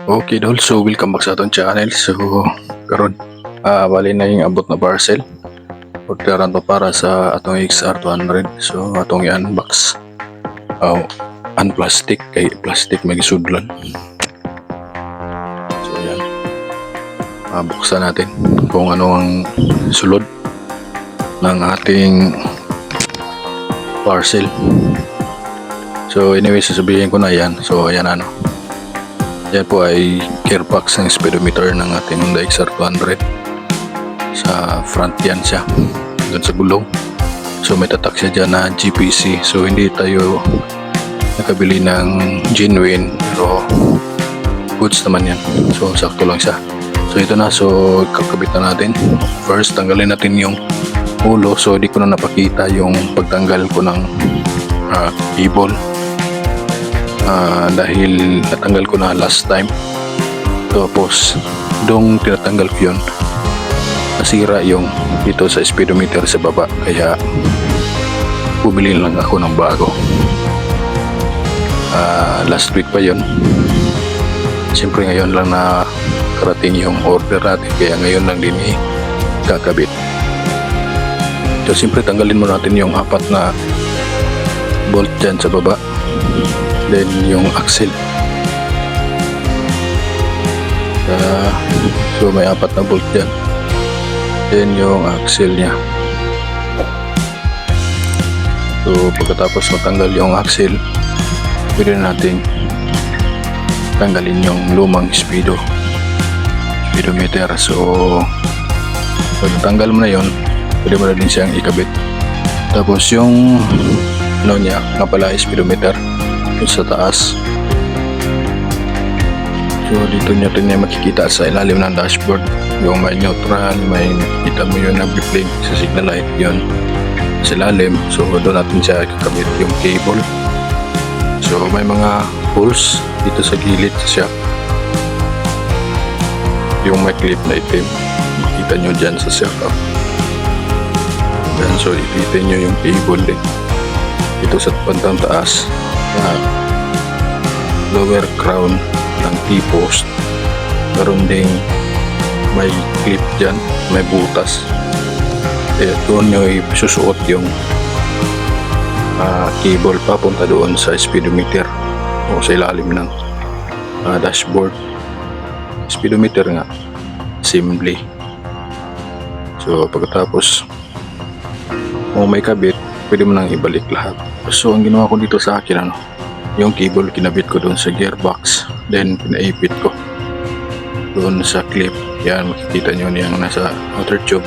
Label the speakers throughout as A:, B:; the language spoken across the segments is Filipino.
A: Okay dol, so welcome back sa atong channel. So karon bali na yung abot na parcel. Orderan to para sa atong XR200. So atong i-unbox. Unplastic kay plastic may gisudlan. So yan. Buksan natin kung ano ang sulod ng ating parcel. So anyway, sasabihin ko na yan. So ayan ano. Yan po ay gearbox ng speedometer ng ating Honda XR200. Sa front yan siya, doon sa gulong. So may tatak siya dyan na GPC. So hindi tayo nakabili ng genuine, pero goods naman yan. So sakto lang siya. So ito na, so kakabit na natin. First tanggalin natin yung ulo. So di ko na napakita yung pagtanggal ko ng cable. Dahil natanggal ko na last time. Tapos dong tinatanggal ko yun, nasira yung dito sa speedometer sa baba, kaya bumili lang ako ng bago. Last week pa yun. Siyempre ngayon lang na karating yung order natin, kaya ngayon lang din kakabit. So siyempre tanggalin mo natin yung apat na bolt dyan sa baba, then yung axle. So may apat na bolt dyan, then yung axle nya. So pagkatapos matanggal yung axle, pwede natin tanggalin yung lumang speedometer. So pag tanggal mo na yon, pwede mo na din siyang ikabit. Tapos yung ano niya nga pala, speedometer sa taas. So dito nyo rin makikita sa ilalim ng dashboard yung may neutral, may kita mo yung nag-blink sa signal light, yun sa ilalim. So doon natin siya kakabit yung cable. So may mga holes dito sa gilid siya, yung may clip na itim, makita nyo dyan sa setup. So ipitin nyo yung cable din dito sa bandang taas na lower crown ng T-post. Meron ding may clip dyan, may butas. Doon nyo isusuot yung cable papunta doon sa speedometer o sa ilalim ng dashboard. Speedometer nga assembly. So pagkatapos kung may kabit, pwede mo nang ibalik lahat. So ang ginawa ko dito sa akin, yung cable kinabit ko doon sa gearbox, then pinaipit ko doon sa clip. Yan, makikita nyo yung nasa outer tube,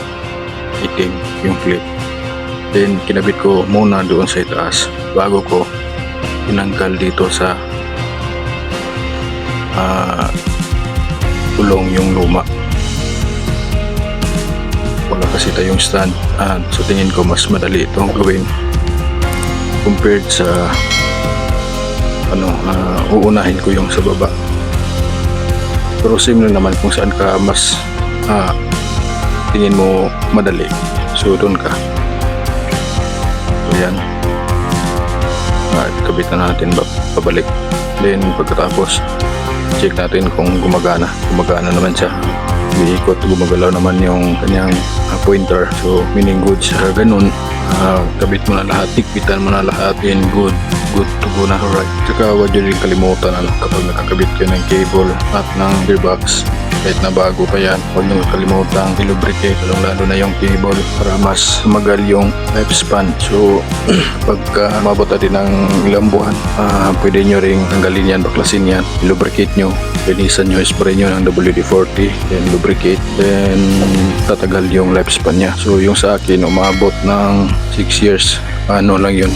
A: itim yung clip. Then kinabit ko muna doon sa itaas bago ko tinanggal dito sa gulong yung luma. Wala kasi tayong stand, so tingin ko mas madali itong gawin compared sa uunahin ko yung sa baba. Pero same lang naman kung saan ka mas tingin mo madali, so doon ka. So yan, kabit na natin pabalik. Then pagkatapos check natin kung gumagana naman siya, umiikot, gumagalaw naman yung kanyang pointer. So meaning good siya, ganun. Kabit mo na lahat, tikbitan mo na lahat, and good to go na. Alright, tsaka huwag nyo rin kalimutan kapag nakakabit kayo ng cable at ng gearbox, kahit na bago pa yan, huwag nyo kalimutan i-lubricate, lalo na yung cable, para mas magal yung lifespan. So pagka mabot na din ng ilang buwan, pwede nyo rin tanggalin yan, baklasin yan, i-lubricate nyo, linisan nyo, spray nyo ng WD-40, then lubricate, then tatagal yung lifespan nya. So yung sa akin, umabot ng 6 years. Ano lang yun,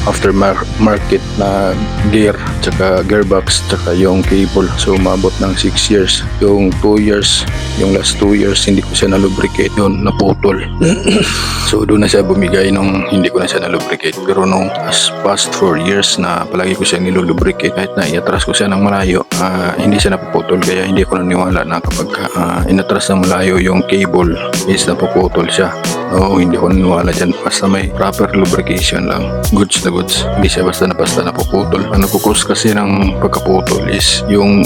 A: aftermarket na gear, tsaka gearbox, tsaka yung cable. So umabot ng 6 years. Yung 2 years, yung last 2 years, hindi ko siya na-lubricate, yun, naputol. So doon na siya bumigay nung hindi ko na siya na-lubricate. Pero nung past 4 years na palagi ko siya nilulubricate, kahit na iatras ko siya ng malayo, hindi siya napuputol. Kaya hindi ko naniwala na kapag inatras ng malayo yung cable is napuputol siya. Oo, hindi ako naniwala dyan. Basta may proper lubrication lang. Goods na goods. Hindi siya basta napuputol. Ang nagkukos kasi ng pagkaputol is yung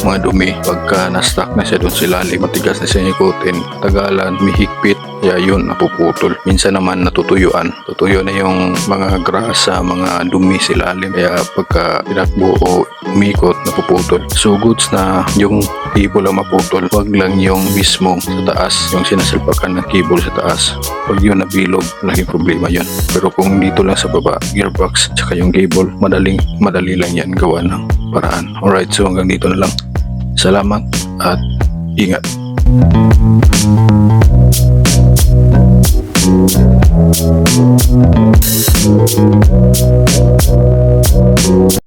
A: mga dumi. Pagka na-stuck na siya doon sa ilalim, matigas na siya ikutin. Tagalan, mihigpit. Kaya yun, napuputol. Minsan naman natutuyuan. Tutuyo na yung mga grasa, mga dumi sa ilalim. Kaya pagka pinakbo o umikot, napuputol. So goods na yung cable ang maputol. Wag lang yung mismo sa taas, yung sinasalpakan ng cable sa taas. Pag yun nabilog, malaking problema yun. Pero kung dito lang sa baba, gearbox, tsaka yung cable, madali lang yan gawa ng paraan. Alright, so hanggang dito na lang. Salamat at ingat.